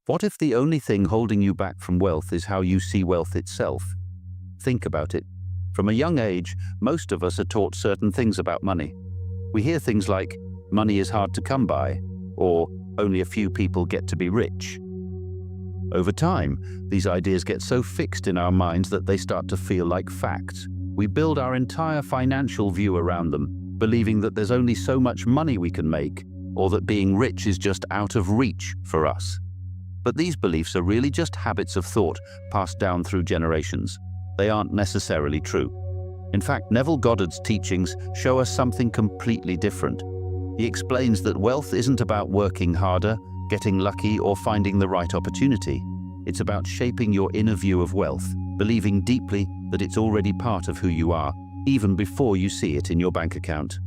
What if the only thing holding you back from wealth is how you see wealth itself? Think about it. From a young age, most of us are taught certain things about money. We hear things like, money is hard to come by, or only a few people get to be rich. Over time, these ideas get so fixed in our minds that they start to feel like facts. We build our entire financial view around them, believing that there's only so much money we can make, or that being rich is just out of reach for us. But these beliefs are really just habits of thought passed down through generations. They aren't necessarily true. In fact, Neville Goddard's teachings show us something completely different. He explains that wealth isn't about working harder, getting lucky, or finding the right opportunity. It's about shaping your inner view of wealth, believing deeply that it's already part of who you are, even before you see it in your bank account.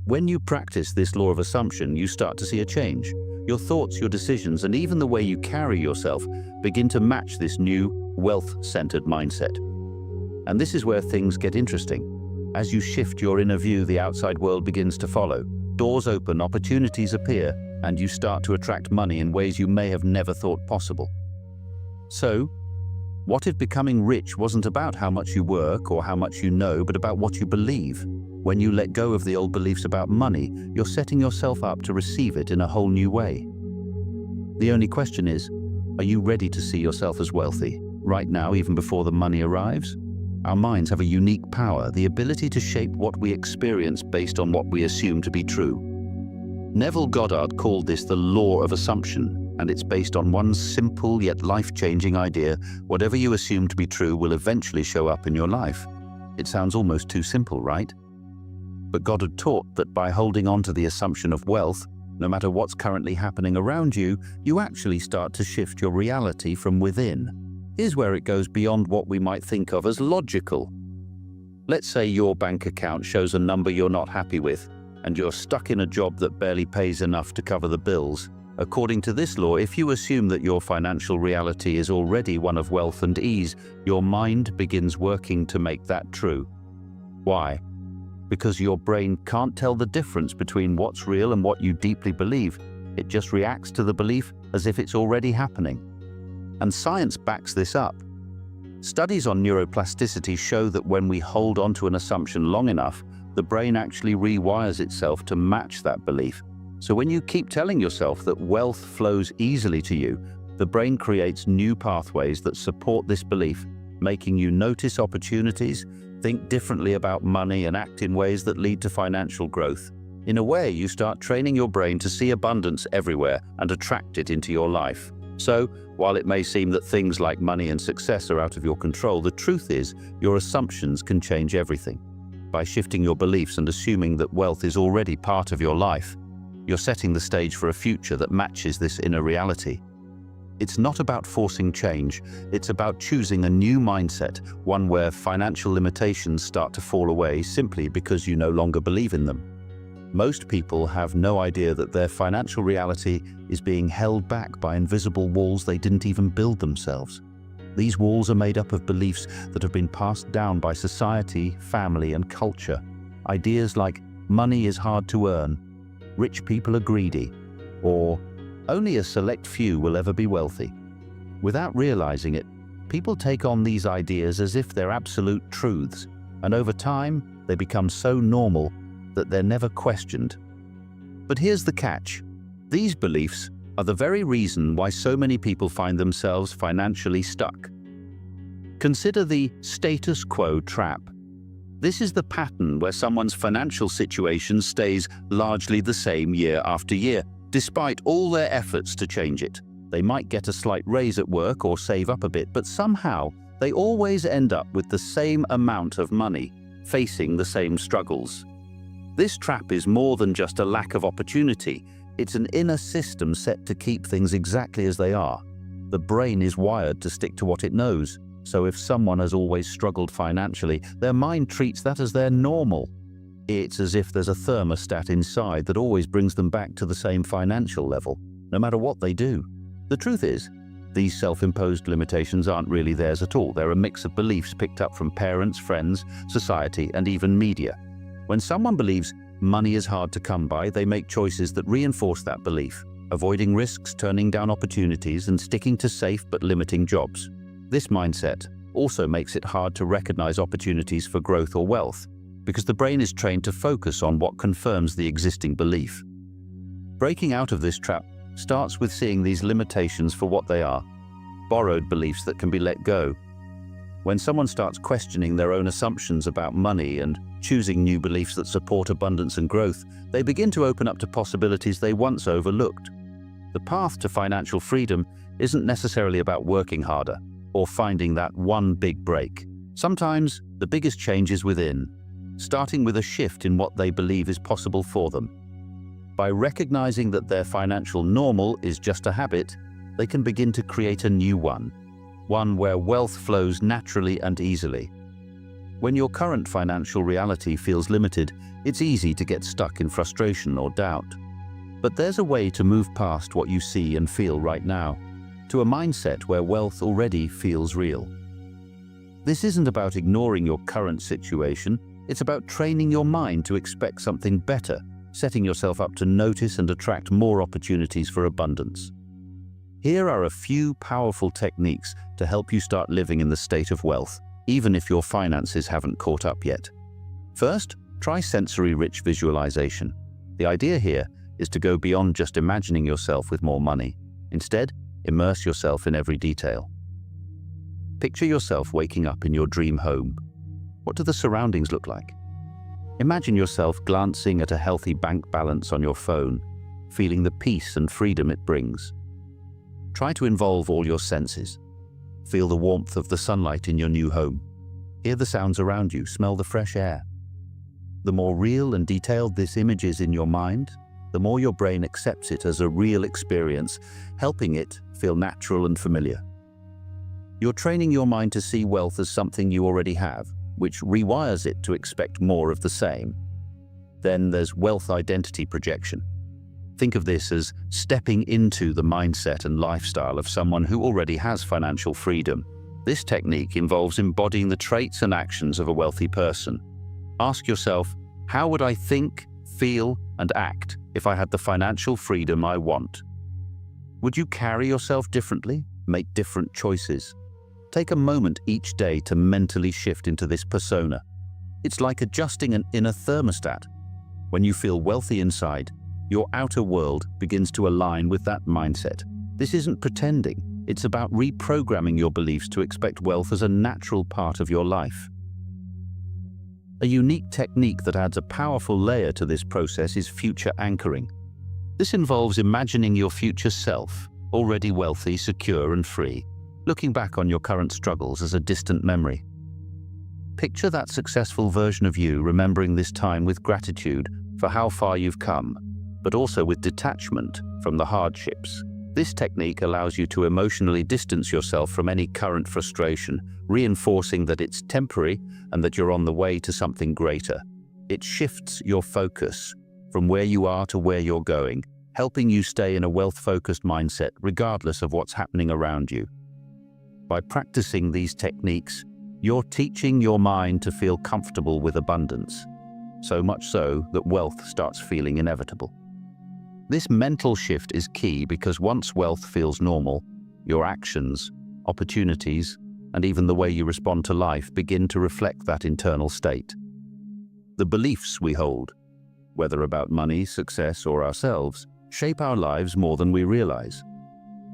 When you practice this law of assumption, you start to see a change. Your thoughts, your decisions, and even the way you carry yourself begin to match this new, wealth-centered mindset. And this is where things get interesting. As you shift your inner view, the outside world begins to follow. Doors open, opportunities appear, and you start to attract money in ways you may have never thought possible. So, what if becoming rich wasn't about how much you work or how much you know, but about what you believe? When you let go of the old beliefs about money, you're setting yourself up to receive it in a whole new way. The only question is, are you ready to see yourself as wealthy, right now, even before the money arrives? Our minds have a unique power, the ability to shape what we experience based on what we assume to be true. Neville Goddard called this the law of assumption, and it's based on one simple yet life-changing idea: whatever you assume to be true will eventually show up in your life. It sounds almost too simple, right? But Goddard taught that by holding on to the assumption of wealth, no matter what's currently happening around you, you actually start to shift your reality from within. Here's where it goes beyond what we might think of as logical. Let's say your bank account shows a number you're not happy with, and you're stuck in a job that barely pays enough to cover the bills. According to this law, if you assume that your financial reality is already one of wealth and ease, your mind begins working to make that true. Why? Because your brain can't tell the difference between what's real and what you deeply believe. It just reacts to the belief as if it's already happening. And science backs this up. Studies on neuroplasticity show that when we hold on to an assumption long enough, the brain actually rewires itself to match that belief. So when you keep telling yourself that wealth flows easily to you, the brain creates new pathways that support this belief, making you notice opportunities, think differently about money, and act in ways that lead to financial growth. In a way, you start training your brain to see abundance everywhere and attract it into your life. So, while it may seem that things like money and success are out of your control, the truth is your assumptions can change everything. By shifting your beliefs and assuming that wealth is already part of your life, you're setting the stage for a future that matches this inner reality. It's not about forcing change, it's about choosing a new mindset, one where financial limitations start to fall away simply because you no longer believe in them. Most people have no idea that their financial reality is being held back by invisible walls they didn't even build themselves. These walls are made up of beliefs that have been passed down by society, family, and culture. Ideas like money is hard to earn, rich people are greedy, or only a select few will ever be wealthy. Without realizing it, people take on these ideas as if they're absolute truths, and over time, they become so normal that they're never questioned. But here's the catch. These beliefs are the very reason why so many people find themselves financially stuck. Consider the status quo trap. This is the pattern where someone's financial situation stays largely the same year after year, despite all their efforts to change it. They might get a slight raise at work or save up a bit, but somehow they always end up with the same amount of money, facing the same struggles. This trap is more than just a lack of opportunity. It's an inner system set to keep things exactly as they are. The brain is wired to stick to what it knows. So if someone has always struggled financially, their mind treats that as their normal. It's as if there's a thermostat inside that always brings them back to the same financial level, no matter what they do. The truth is, these self-imposed limitations aren't really theirs at all. They're a mix of beliefs picked up from parents, friends, society, and even media. When someone believes money is hard to come by, they make choices that reinforce that belief. avoiding risks, turning down opportunities, and sticking to safe but limiting jobs. This mindset also makes it hard to recognize opportunities for growth or wealth, because the brain is trained to focus on what confirms the existing belief. Breaking out of this trap starts with seeing these limitations for what they are: borrowed beliefs that can be let go. When someone starts questioning their own assumptions about money and choosing new beliefs that support abundance and growth, they begin to open up to possibilities they once overlooked. The path to financial freedom isn't necessarily about working harder or finding that one big break. Sometimes the biggest change is within, starting with a shift in what they believe is possible for them. By recognizing that their financial normal is just a habit, they can begin to create a new one where wealth flows naturally and easily. When your current financial reality feels limited, it's easy to get stuck in frustration or doubt. But there's a way to move past what you see and feel right now, to a mindset where wealth already feels real. This isn't about ignoring your current situation, it's about training your mind to expect something better, setting yourself up to notice and attract more opportunities for abundance. Here are a few powerful techniques to help you start living in the state of wealth, even if your finances haven't caught up yet. First, try sensory-rich visualization. The idea here is to go beyond just imagining yourself with more money. Instead, immerse yourself in every detail. Picture yourself waking up in your dream home. What do the surroundings look like? Imagine yourself glancing at a healthy bank balance on your phone, feeling the peace and freedom it brings. Try to involve all your senses. Feel the warmth of the sunlight in your new home. Hear the sounds around you, smell the fresh air. The more real and detailed this image is in your mind, the more your brain accepts it as a real experience, helping it feel natural and familiar. You're training your mind to see wealth as something you already have, which rewires it to expect more of the same. Then there's wealth identity projection. Think of this as stepping into the mindset and lifestyle of someone who already has financial freedom. This technique involves embodying the traits and actions of a wealthy person. Ask yourself, how would I think, feel, and act if I had the financial freedom I want? Would you carry yourself differently, make different choices? Take a moment each day to mentally shift into this persona. It's like adjusting an inner thermostat. When you feel wealthy inside, your outer world begins to align with that mindset. This isn't pretending. It's about reprogramming your beliefs to expect wealth as a natural part of your life. A unique technique that adds a powerful layer to this process is future anchoring. This involves imagining your future self, already wealthy, secure, and free, looking back on your current struggles as a distant memory. Picture that successful version of you remembering this time with gratitude for how far you've come, but also with detachment from the hardships. This technique allows you to emotionally distance yourself from any current frustration, reinforcing that it's temporary and that you're on the way to something greater. It shifts your focus from where you are to where you're going, helping you stay in a wealth-focused mindset regardless of what's happening around you. By practicing these techniques, you're teaching your mind to feel comfortable with abundance, so much so that wealth starts feeling inevitable. This mental shift is key because once wealth feels normal, your actions, opportunities, and even the way you respond to life begin to reflect that internal state. The beliefs we hold, whether about money, success, or ourselves, shape our lives more than we realize.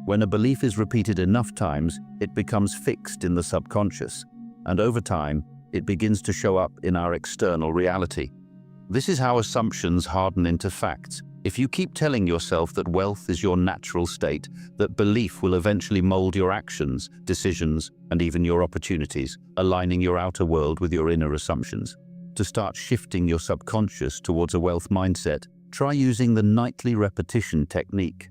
When a belief is repeated enough times, it becomes fixed in the subconscious, and over time, it begins to show up in our external reality. This is how assumptions harden into facts. If you keep telling yourself that wealth is your natural state, that belief will eventually mold your actions, decisions, and even your opportunities, aligning your outer world with your inner assumptions. To start shifting your subconscious towards a wealth mindset, try using the nightly repetition technique.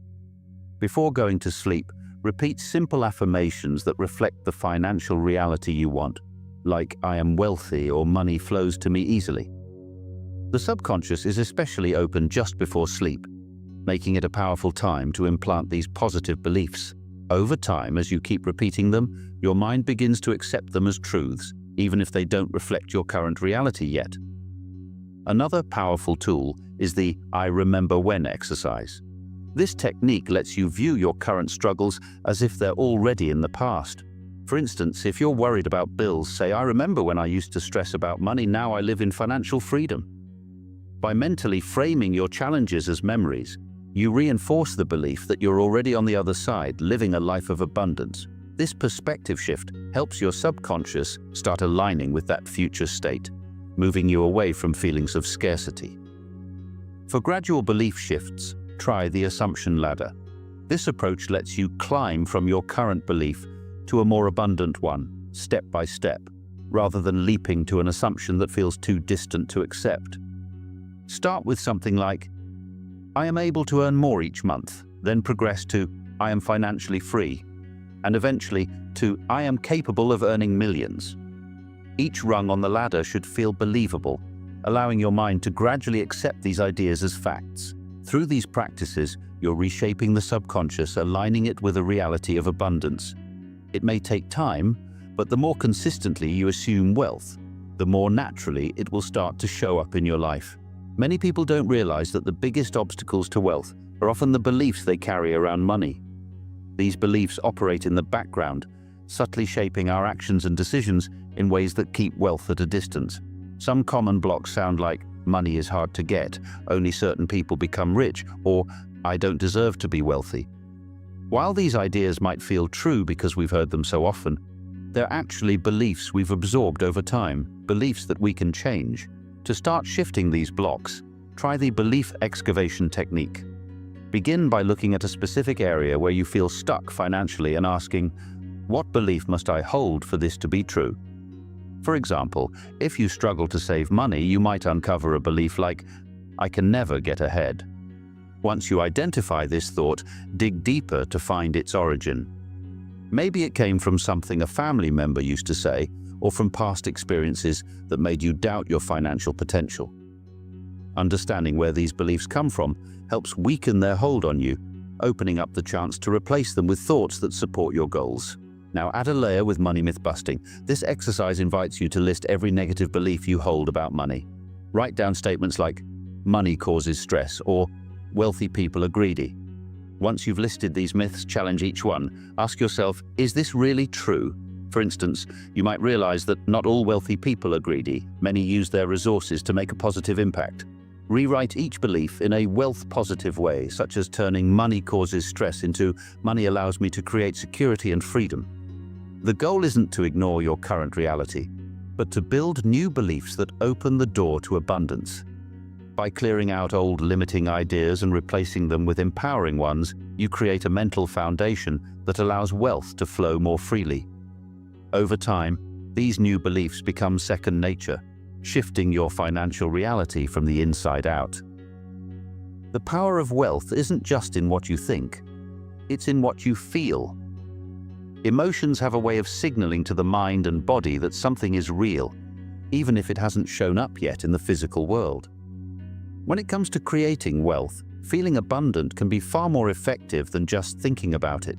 Before going to sleep, repeat simple affirmations that reflect the financial reality you want, like "I am wealthy" or "money flows to me easily." The subconscious is especially open just before sleep, making it a powerful time to implant these positive beliefs. Over time, as you keep repeating them, your mind begins to accept them as truths, even if they don't reflect your current reality yet. Another powerful tool is the "I remember when" exercise. This technique lets you view your current struggles as if they're already in the past. For instance, if you're worried about bills, say, "I remember when I used to stress about money, now I live in financial freedom." By mentally framing your challenges as memories, you reinforce the belief that you're already on the other side, living a life of abundance. This perspective shift helps your subconscious start aligning with that future state, moving you away from feelings of scarcity. For gradual belief shifts, try the assumption ladder. This approach lets you climb from your current belief to a more abundant one, step by step, rather than leaping to an assumption that feels too distant to accept. Start with something like, "I am able to earn more each month," then progress to, "I am financially free," and eventually to, "I am capable of earning millions." Each rung on the ladder should feel believable, allowing your mind to gradually accept these ideas as facts. Through these practices, you're reshaping the subconscious, aligning it with a reality of abundance. It may take time, but the more consistently you assume wealth, the more naturally it will start to show up in your life. Many people don't realize that the biggest obstacles to wealth are often the beliefs they carry around money. These beliefs operate in the background, subtly shaping our actions and decisions in ways that keep wealth at a distance. Some common blocks sound like, "Money is hard to get," "Only certain people become rich," or "I don't deserve to be wealthy." While these ideas might feel true because we've heard them so often, they're actually beliefs we've absorbed over time, beliefs that we can change. To start shifting these blocks, try the belief excavation technique. Begin by looking at a specific area where you feel stuck financially and asking, "What belief must I hold for this to be true?" For example, if you struggle to save money, you might uncover a belief like, "I can never get ahead." Once you identify this thought, dig deeper to find its origin. Maybe it came from something a family member used to say, or from past experiences that made you doubt your financial potential. Understanding where these beliefs come from helps weaken their hold on you, opening up the chance to replace them with thoughts that support your goals. Now add a layer with money myth busting. This exercise invites you to list every negative belief you hold about money. Write down statements like, "Money causes stress," or "Wealthy people are greedy." Once you've listed these myths, challenge each one. Ask yourself, is this really true? For instance, you might realize that not all wealthy people are greedy. Many use their resources to make a positive impact. Rewrite each belief in a wealth-positive way, such as turning "money causes stress" into "money allows me to create security and freedom." The goal isn't to ignore your current reality, but to build new beliefs that open the door to abundance. By clearing out old limiting ideas and replacing them with empowering ones, you create a mental foundation that allows wealth to flow more freely. Over time, these new beliefs become second nature, shifting your financial reality from the inside out. The power of wealth isn't just in what you think, it's in what you feel. Emotions have a way of signaling to the mind and body that something is real, even if it hasn't shown up yet in the physical world. When it comes to creating wealth, feeling abundant can be far more effective than just thinking about it.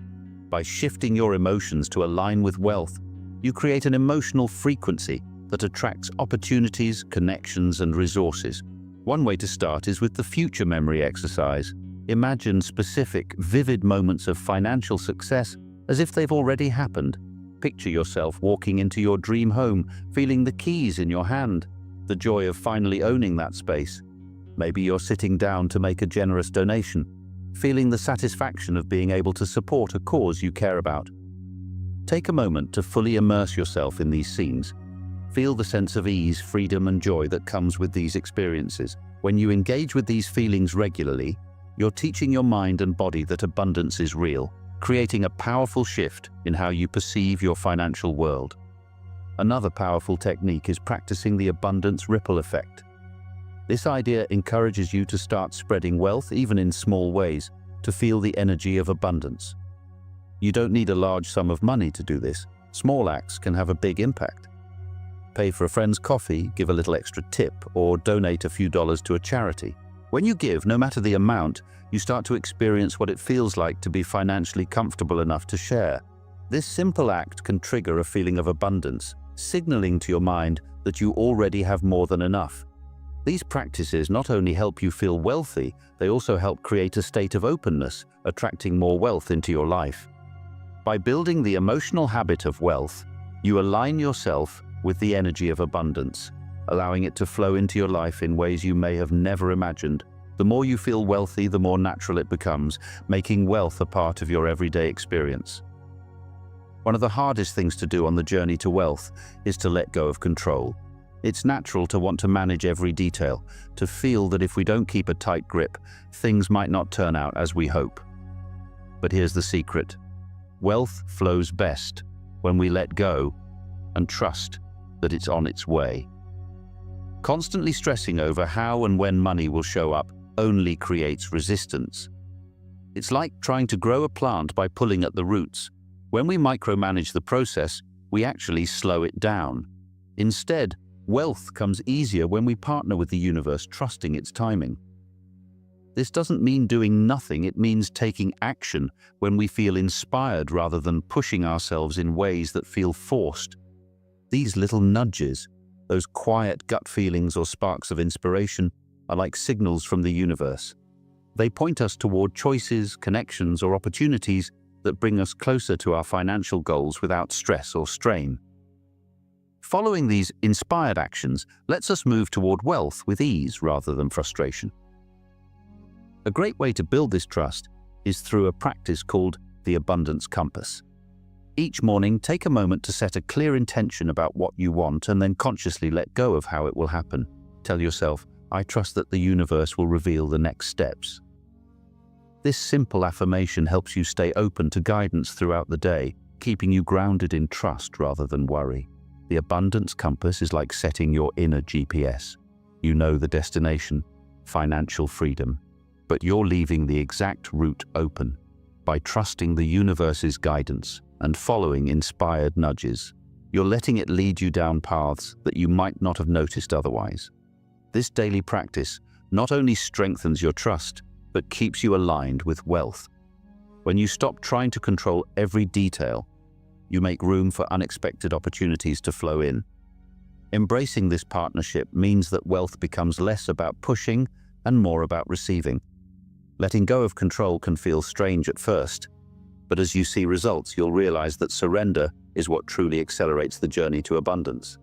By shifting your emotions to align with wealth, you create an emotional frequency that attracts opportunities, connections, and resources. One way to start is with the future memory exercise. Imagine specific, vivid moments of financial success as if they've already happened. Picture yourself walking into your dream home, feeling the keys in your hand, the joy of finally owning that space. Maybe you're sitting down to make a generous donation, feeling the satisfaction of being able to support a cause you care about. Take a moment to fully immerse yourself in these scenes. Feel the sense of ease, freedom, and joy that comes with these experiences. When you engage with these feelings regularly, you're teaching your mind and body that abundance is real, creating a powerful shift in how you perceive your financial world. Another powerful technique is practicing the abundance ripple effect. This idea encourages you to start spreading wealth, even in small ways, to feel the energy of abundance. You don't need a large sum of money to do this. Small acts can have a big impact. Pay for a friend's coffee, give a little extra tip, or donate a few dollars to a charity. When you give, no matter the amount, you start to experience what it feels like to be financially comfortable enough to share. This simple act can trigger a feeling of abundance, signaling to your mind that you already have more than enough. These practices not only help you feel wealthy, they also help create a state of openness, attracting more wealth into your life. By building the emotional habit of wealth, you align yourself with the energy of abundance, allowing it to flow into your life in ways you may have never imagined. The more you feel wealthy, the more natural it becomes, making wealth a part of your everyday experience. One of the hardest things to do on the journey to wealth is to let go of control. It's natural to want to manage every detail, to feel that if we don't keep a tight grip, things might not turn out as we hope. But here's the secret. Wealth flows best when we let go and trust that it's on its way. Constantly stressing over how and when money will show up only creates resistance. It's like trying to grow a plant by pulling at the roots. When we micromanage the process, we actually slow it down. Instead, wealth comes easier when we partner with the universe, trusting its timing. This doesn't mean doing nothing, it means taking action when we feel inspired rather than pushing ourselves in ways that feel forced. These little nudges, those quiet gut feelings or sparks of inspiration, are like signals from the universe. They point us toward choices, connections, or opportunities that bring us closer to our financial goals without stress or strain. Following these inspired actions lets us move toward wealth with ease rather than frustration. A great way to build this trust is through a practice called the Abundance Compass. Each morning, take a moment to set a clear intention about what you want and then consciously let go of how it will happen. Tell yourself, I trust that the universe will reveal the next steps. This simple affirmation helps you stay open to guidance throughout the day, keeping you grounded in trust rather than worry. The Abundance Compass is like setting your inner GPS. You know the destination, financial freedom, but you're leaving the exact route open. By trusting the universe's guidance and following inspired nudges, you're letting it lead you down paths that you might not have noticed otherwise. This daily practice not only strengthens your trust, but keeps you aligned with wealth. When you stop trying to control every detail, you make room for unexpected opportunities to flow in. Embracing this partnership means that wealth becomes less about pushing and more about receiving. Letting go of control can feel strange at first, but as you see results, you'll realize that surrender is what truly accelerates the journey to abundance.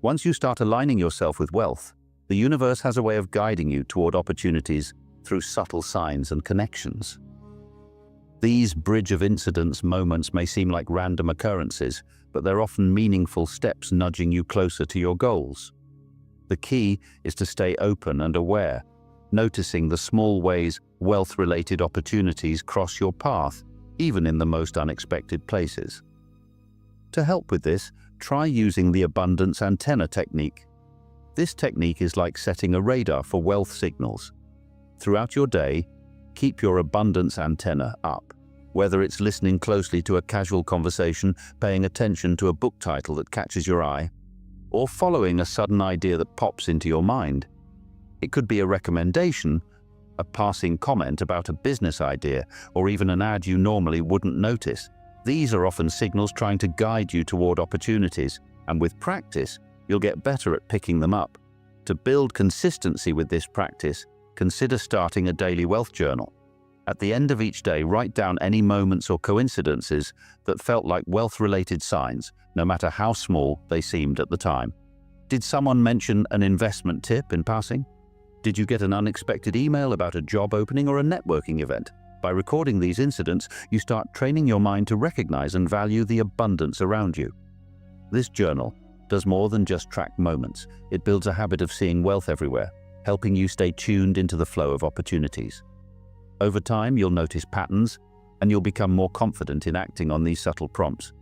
Once you start aligning yourself with wealth, the universe has a way of guiding you toward opportunities through subtle signs and connections. These bridge of incidents moments may seem like random occurrences, but they're often meaningful steps nudging you closer to your goals. The key is to stay open and aware, noticing the small ways wealth-related opportunities cross your path, even in the most unexpected places. To help with this, try using the abundance antenna technique. This technique is like setting a radar for wealth signals. Throughout your day, keep your abundance antenna up. Whether it's listening closely to a casual conversation, paying attention to a book title that catches your eye, or following a sudden idea that pops into your mind. It could be a recommendation, a passing comment about a business idea, or even an ad you normally wouldn't notice. These are often signals trying to guide you toward opportunities, and with practice, you'll get better at picking them up. To build consistency with this practice, consider starting a daily wealth journal. At the end of each day, write down any moments or coincidences that felt like wealth-related signs, no matter how small they seemed at the time. Did someone mention an investment tip in passing? Did you get an unexpected email about a job opening or a networking event? By recording these incidents, you start training your mind to recognize and value the abundance around you. This journal does more than just track moments. It builds a habit of seeing wealth everywhere, helping you stay tuned into the flow of opportunities. Over time, you'll notice patterns, and you'll become more confident in acting on these subtle prompts.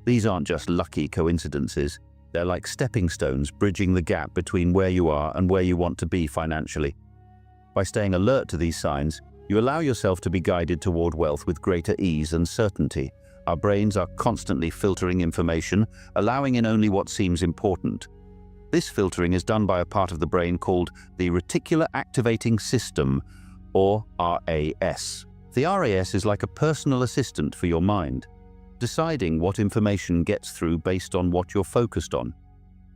These aren't just lucky coincidences. They're like stepping stones bridging the gap between where you are and where you want to be financially. By staying alert to these signs, you allow yourself to be guided toward wealth with greater ease and certainty. Our brains are constantly filtering information, allowing in only what seems important. This filtering is done by a part of the brain called the reticular activating system, or RAS. The RAS is like a personal assistant for your mind, deciding what information gets through based on what you're focused on.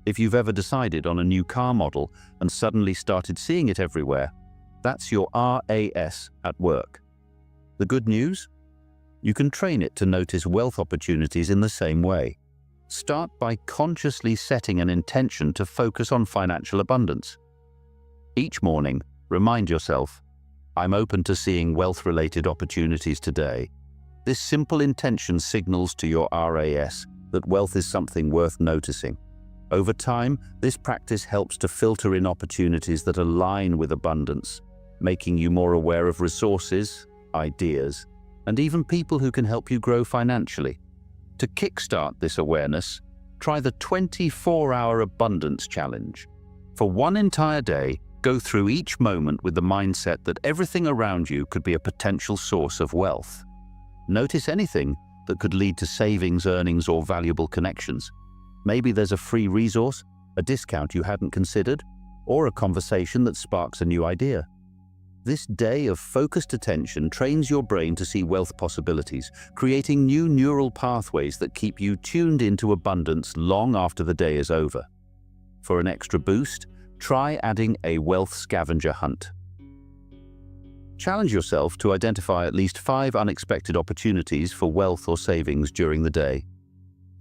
If you've ever decided on a new car model and suddenly started seeing it everywhere, that's your RAS at work. The good news? You can train it to notice wealth opportunities in the same way. Start by consciously setting an intention to focus on financial abundance. Each morning, remind yourself, I'm open to seeing wealth-related opportunities today. This simple intention signals to your RAS that wealth is something worth noticing. Over time, this practice helps to filter in opportunities that align with abundance, making you more aware of resources, ideas, and even people who can help you grow financially. To kickstart this awareness, try the 24-hour Abundance Challenge. For one entire day, go through each moment with the mindset that everything around you could be a potential source of wealth. Notice anything that could lead to savings, earnings, or valuable connections. Maybe there's a free resource, a discount you hadn't considered, or a conversation that sparks a new idea. This day of focused attention trains your brain to see wealth possibilities, creating new neural pathways that keep you tuned into abundance long after the day is over. For an extra boost, try adding a wealth scavenger hunt. Challenge yourself to identify at least 5 unexpected opportunities for wealth or savings during the day.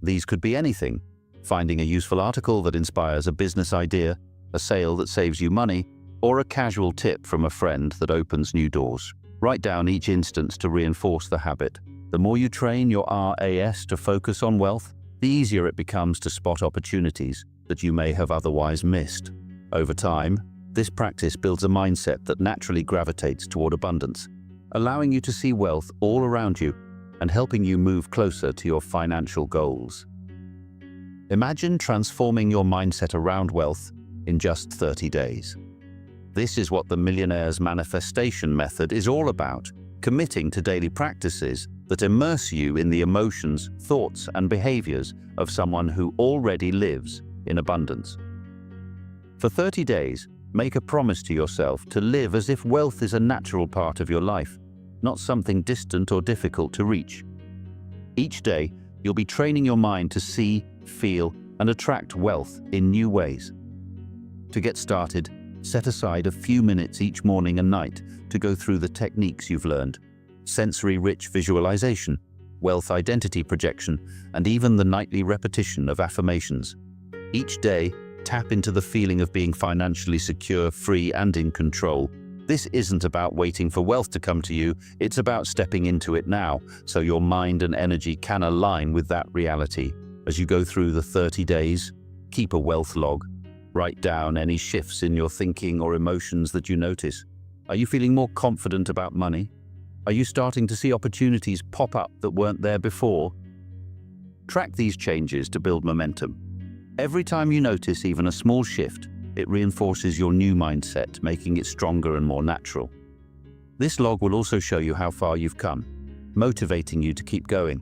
These could be anything: finding a useful article that inspires a business idea, a sale that saves you money, or a casual tip from a friend that opens new doors. Write down each instance to reinforce the habit. The more you train your RAS to focus on wealth, the easier it becomes to spot opportunities that you may have otherwise missed. Over time, this practice builds a mindset that naturally gravitates toward abundance, allowing you to see wealth all around you and helping you move closer to your financial goals. Imagine transforming your mindset around wealth in just 30 days. This is what the Millionaire's manifestation method is all about: committing to daily practices that immerse you in the emotions, thoughts, and behaviors of someone who already lives in abundance. For 30 days, make a promise to yourself to live as if wealth is a natural part of your life, not something distant or difficult to reach. Each day, you'll be training your mind to see, feel, and attract wealth in new ways. To get started, set aside a few minutes each morning and night to go through the techniques you've learned: sensory-rich visualization, wealth identity projection, and even the nightly repetition of affirmations. Each day, tap into the feeling of being financially secure, free, and in control. This isn't about waiting for wealth to come to you, it's about stepping into it now, so your mind and energy can align with that reality. As you go through the 30 days, keep a wealth log. Write down any shifts in your thinking or emotions that you notice. Are you feeling more confident about money? Are you starting to see opportunities pop up that weren't there before? Track these changes to build momentum. Every time you notice even a small shift, it reinforces your new mindset, making it stronger and more natural. This log will also show you how far you've come, motivating you to keep going.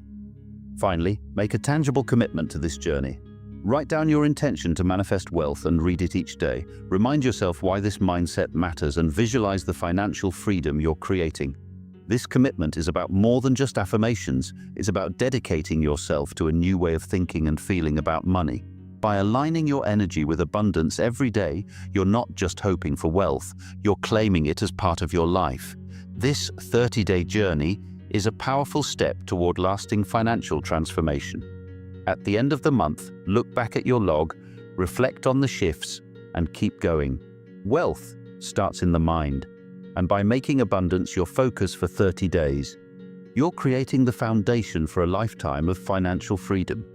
Finally, make a tangible commitment to this journey. Write down your intention to manifest wealth and read it each day. Remind yourself why this mindset matters and visualize the financial freedom you're creating. This commitment is about more than just affirmations. It's about dedicating yourself to a new way of thinking and feeling about money. By aligning your energy with abundance every day, you're not just hoping for wealth, you're claiming it as part of your life. This 30-day journey is a powerful step toward lasting financial transformation. At the end of the month, look back at your log, reflect on the shifts, and keep going. Wealth starts in the mind, and by making abundance your focus for 30 days, you're creating the foundation for a lifetime of financial freedom.